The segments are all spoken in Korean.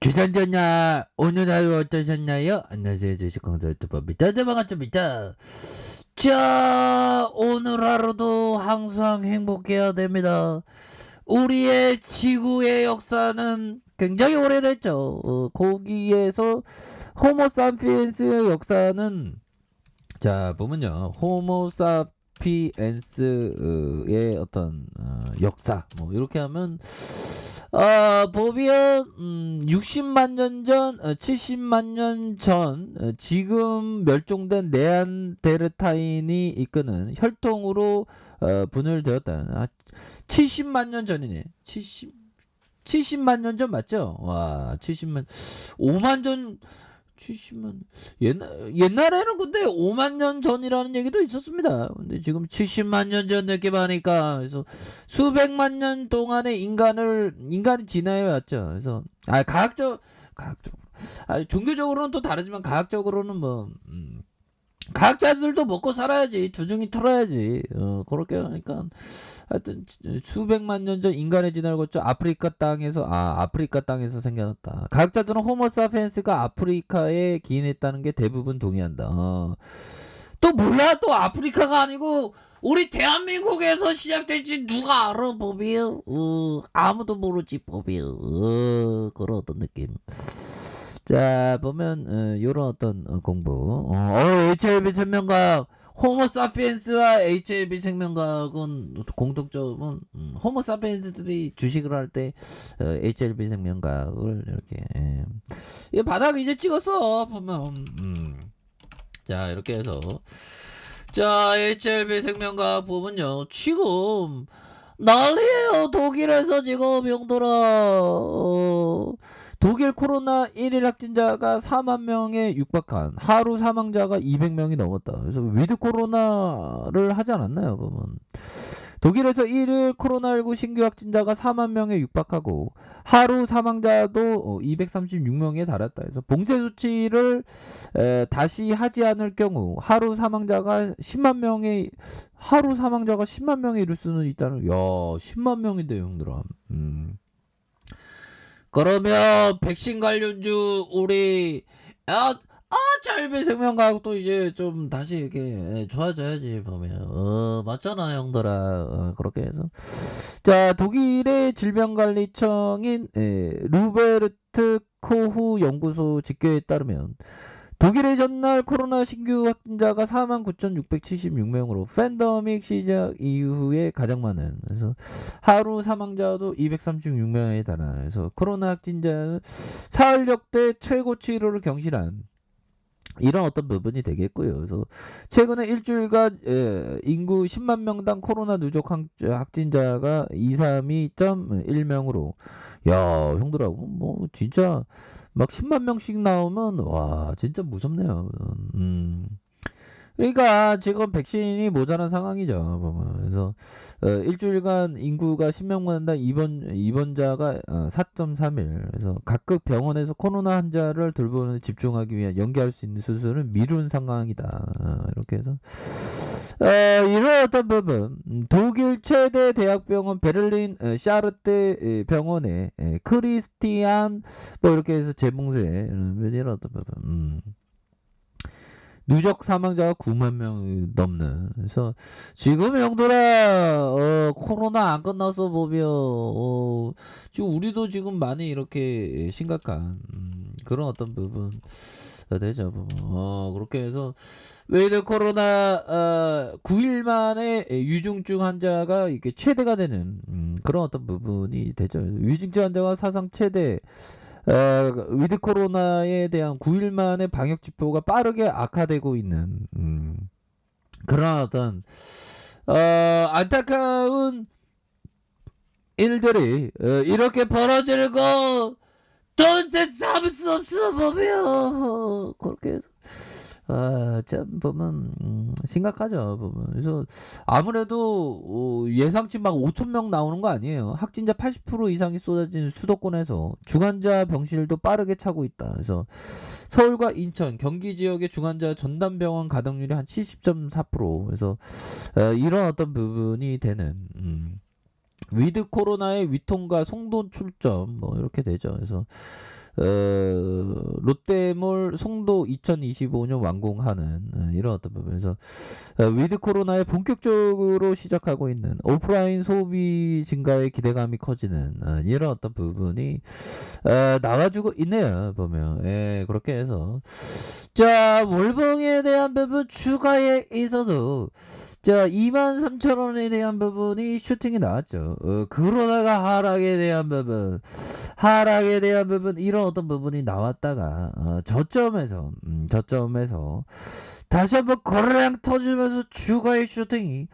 주전전야 오늘 하루 어떠셨나요? 안녕하세요, 주식강사 유튜버입니다. 네, 반갑습니다. 자, 오늘 하루도 항상 행복해야 됩니다. 우리의 지구의 역사는 굉장히 오래됐죠. 거기에서 호모사피엔스의 역사는, 자 보면요, 호모사피엔스의 어떤 역사 뭐 이렇게 하면 보면 60만 년 전, 70만 년 전, 지금 멸종된 네안데르타인이 이끄는 혈통으로 분열되었다. 70만 년 전이네. 70만 년 전 맞죠? 와, 70만, 5만 전, 70만, 옛날에는 근데 5만 년 전이라는 얘기도 있었습니다. 근데 지금 70만 년 전 느낌 하니까, 그래서 수백만 년 동안의 인간이 지나해 왔죠. 그래서, 과학적으로, 종교적으로는 또 다르지만, 과학적으로는 뭐, 과학자들도 먹고 살아야지. 두중이 털어야지. 그렇게 하니까. 하여튼, 수백만 년 전 인간의 진화를 거쳐 아프리카 땅에서 생겨났다. 과학자들은 호모사피엔스가 아프리카에 기인했다는 게 대부분 동의한다. 또 몰라? 또 아프리카가 아니고, 우리 대한민국에서 시작될지 누가 알아, 법이? 아무도 모르지, 법이. 그런 어떤 느낌. 자, 보면 요런 어떤 공부. HIV 생명과학, 호모사피엔스와 HIV 생명과학은 공통점은, 호모사피엔스들이 주식을 할 때 HIV 생명과학을 이렇게, 이 바닥 이제 찍었어 보면. 자, 이렇게 해서, 자, HIV 생명과학 보면요, 지금 난리에요. 독일에서 지금 용들아, 독일 코로나 1일 확진자가 4만 명에 육박한, 하루 사망자가 200명이 넘었다. 그래서 위드 코로나를 하지 않았나요, 보면. 독일에서 1일 코로나19 신규 확진자가 4만 명에 육박하고 하루 사망자도 236명에 달했다. 그래서 봉쇄 조치를 다시 하지 않을 경우 하루 사망자가 10만 명에 이를 수는 있다는. 야, 10만 명인데 형들아. 그러면 백신 관련주 우리 짧은 생명과학도 이제 좀 다시 이렇게 좋아져야지 보면. 맞잖아 형들아. 그렇게 해서, 자, 독일의 질병관리청인 루베르트 코후 연구소 집계에 따르면 독일의 전날 코로나 신규 확진자가 49,676명으로 팬데믹 시작 이후에 가장 많은, 그래서 하루 사망자도 236명에 달하, 그래서 코로나 확진자는 사흘 역대 최고치를 경신한 이런 어떤 부분이 되겠고요. 그래서 최근에 일주일간 인구 10만 명당 코로나 누적 확진자가 232.1명으로, 야 형들아, 뭐 진짜 막 10만 명씩 나오면 와 진짜 무섭네요. 그러니까 지금 백신이 모자란 상황이죠. 보면. 그래서 일주일간 인구가 10명만당 입원자가 4.3일. 그래서 각급 병원에서 코로나 환자를 돌보는 데 집중하기 위해 연기할 수 있는 수술을 미룬 상황이다. 이렇게 해서 이런 어떤 부분, 독일 최대 대학병원 베를린 샤르테 병원의 크리스티안 뭐 이렇게 해서 재봉쇄, 이런 어떤 부분. 누적 사망자가 9만 명 넘는. 그래서 지금 형들아, 코로나 안 끝났어 보면, 지금 우리도 지금 많이 이렇게 심각한 그런 어떤 부분 되죠. 그렇게 해서 왜들 코로나 9일 만에 위중증 환자가 이렇게 최대가 되는 그런 어떤 부분이 되죠. 위중증 환자가 사상 최대, 위드 코로나에 대한 9일 만에 방역 지표가 빠르게 악화되고 있는 그런 어떤 안타까운 일들이 이렇게 벌어지는 거 돈셋 삼을 수 없어 보면. 그렇게 해서 참 보면 심각하죠 보면. 그래서 아무래도 예상치 막 5천 명 나오는 거 아니에요. 확진자 80% 이상이 쏟아진 수도권에서 중환자 병실도 빠르게 차고 있다. 그래서 서울과 인천, 경기 지역의 중환자 전담병원 가동률이 한 70.4%. 그래서 이런 어떤 부분이 되는 위드 코로나의 위통과 송돈 출점 뭐 이렇게 되죠. 그래서 롯데몰 송도 2025년 완공하는 이런 어떤 부분에서 위드 코로나에 본격적으로 시작하고 있는 오프라인 소비 증가의 기대감이 커지는 이런 어떤 부분이 나와주고 있네요. 보면 그렇게 해서 자 월봉에 대한 부분 추가에 있어서 자 23,000원에 대한 부분이 슈팅이 나왔죠. 그러다가 하락에 대한 부분 이런 어떤 부분이 나왔다가 저점에서 다시 한번 거래량 터지면서 추가의 슈팅이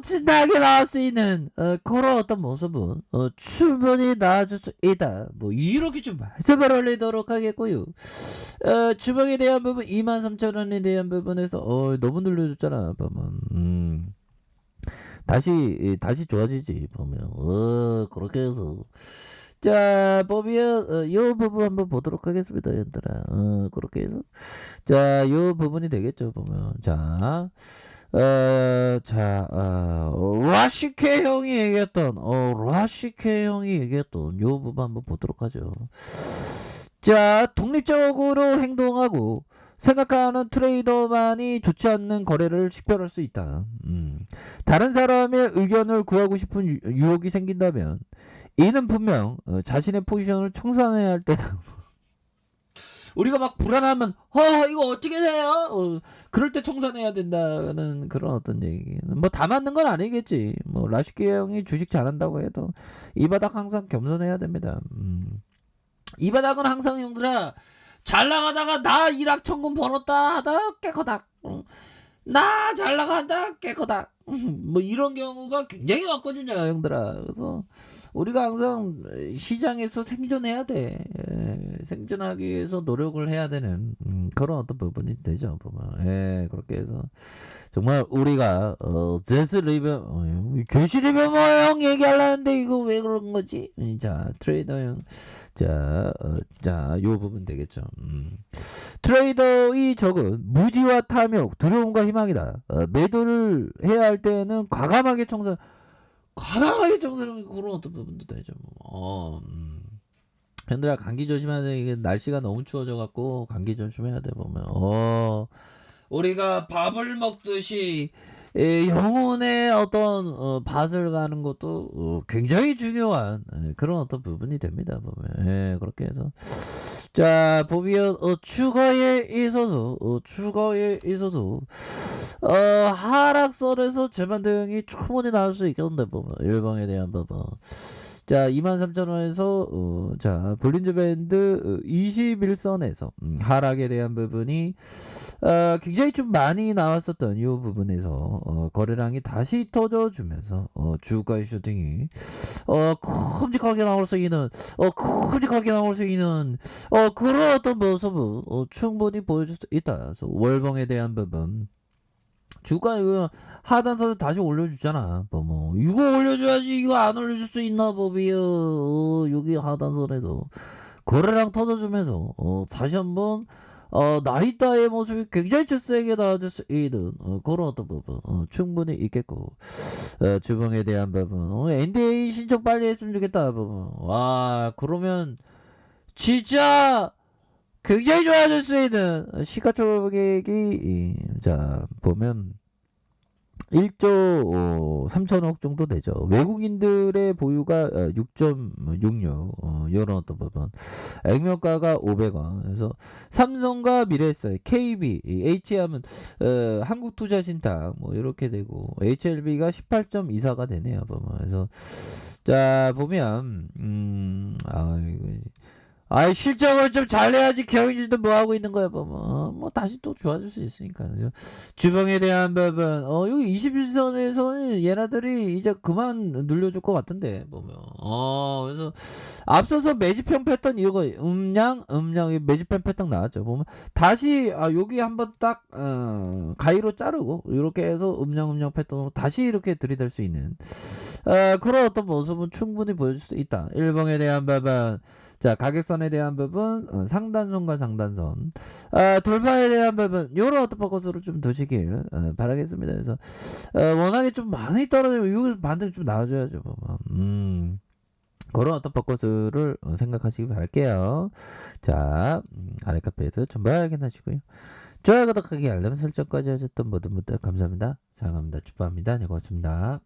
진하게 나올 수 있는 그런 어떤 모습은 충분히 나와줄 수 있다. 뭐 이렇게 좀 말씀을 올리도록 하겠고요. 주먹에 대한 부분 23,000원에 대한 부분에서 너무 늘려줬잖아. 보면 다시 좋아지지 보면 그렇게 해서 자 보면 이 부분 한번 보도록 하겠습니다 얘들아. 그렇게 해서 자 이 부분이 되겠죠 보면 라시케 형이 얘기했던 요 부분 한번 보도록 하죠. 자 독립적으로 행동하고 생각하는 트레이더만이 좋지 않는 거래를 식별할 수 있다. 다른 사람의 의견을 구하고 싶은 유혹이 생긴다면 이는 분명 자신의 포지션을 청산해야 할 때다. 우리가 막 불안하면 이거 어떻게 돼요? 그럴 때 청산해야 된다는 그런 어떤 얘기. 뭐 다 맞는 건 아니겠지. 뭐 라시키 형이 주식 잘한다고 해도 이 바닥 항상 겸손해야 됩니다. 이 바닥은 항상 형들아 잘 나가다가 나 일확천금 벌었다 하다 깨커다. 나 잘 나간다 깨커다. 뭐 이런 경우가 굉장히 많거든요 형들아. 그래서 우리가 항상 시장에서 생존해야 돼. 생존하기 위해서 노력을 해야 되는 그런 어떤 부분이 되죠 보면. 그렇게 해서 정말 우리가 제스 리뷰 제시 리뷰 형 얘기하려는데 이거 왜 그런 거지? 자 트레이더 형 요 부분 되겠죠. 트레이더의 적은 무지와 탐욕 두려움과 희망이다. 매도를 해야 할 때는 과감하게 청산하는 그런 어떤 부분도 되죠. 현들아 감기 조심하세요. 이게 날씨가 너무 추워져 갖고 감기 조심해야 돼 보면. 우리가 밥을 먹듯이 영혼의 어떤 밭을 가는 것도 굉장히 중요한 그런 어떤 부분이 됩니다 보면. 그렇게 해서 자 보면 추가에 있어서 하락선에서 재반등이 충분히 나올 수 있겠는데 보면 일봉에 대한 부분. 자 23,000원에서 자 볼린저 밴드 21선에서 하락에 대한 부분이 굉장히 좀 많이 나왔었던 이 부분에서 거래량이 다시 터져주면서 주가의 슈팅이 큼직하게 나올 수 있는 그런 어떤 모습을 충분히 보여줄 수 있다. 그래서 월봉에 대한 부분 주가 이거 하단선을 다시 올려주잖아. 뭐 이거 올려줘야지. 이거 안 올려줄 수 있나 법이요. 여기 하단선에서 거래량 터져주면서 다시 한번 나이다의 모습이 굉장히 좀 세게 나와줄 수 있는 그런 어떤 부분 충분히 있겠고 주봉에 대한 부분 NDA 신청 빨리 했으면 좋겠다 부분. 와 그러면 진짜 굉장히 좋아질 수 있는 시가총액이 자 보면 1조 3천억 정도 되죠. 외국인들의 보유가 6.66 이런 어떤 부분. 액면가가 500원. 그래서 삼성과 미래에셋, KB, H하면 한국투자신탁 뭐 이렇게 되고 HLB가 18.24가 되네요. 보면. 그래서 자 보면 실적을 좀 잘 내야지 경영진도 뭐 하고 있는 거야 보면 뭐 다시 또 좋아질 수 있으니까. 그래서 주봉에 대한 부분 여기 21선에서는 얘네들이 이제 그만 눌려줄 것 같은데 보면 그래서 앞서서 매집형 패턴 이거 음량 매집형 패턴 나왔죠 보면 다시 여기 한번 딱 가위로 자르고 이렇게 해서 음량 패턴으로 다시 이렇게 들이댈 수 있는 그런 어떤 모습은 충분히 보여줄 수 있다. 일봉에 대한 부분 자 가격선에 대한 부분 상단선과 상단선 돌파에 대한 부분 요런 어떤 포커스로 좀 두시길 바라겠습니다. 그래서 워낙에 좀 많이 떨어지고 이거 반등이 좀 나와줘야죠. 그런 어떤 벚꽃을 생각하시기 바랄게요. 자, 아랫카페에도 전부 확인하시고요. 좋아요, 구독하기, 알람 설정까지 하셨던 모든 분들 감사합니다. 사랑합니다. 축복합니다. 네, 고맙습니다.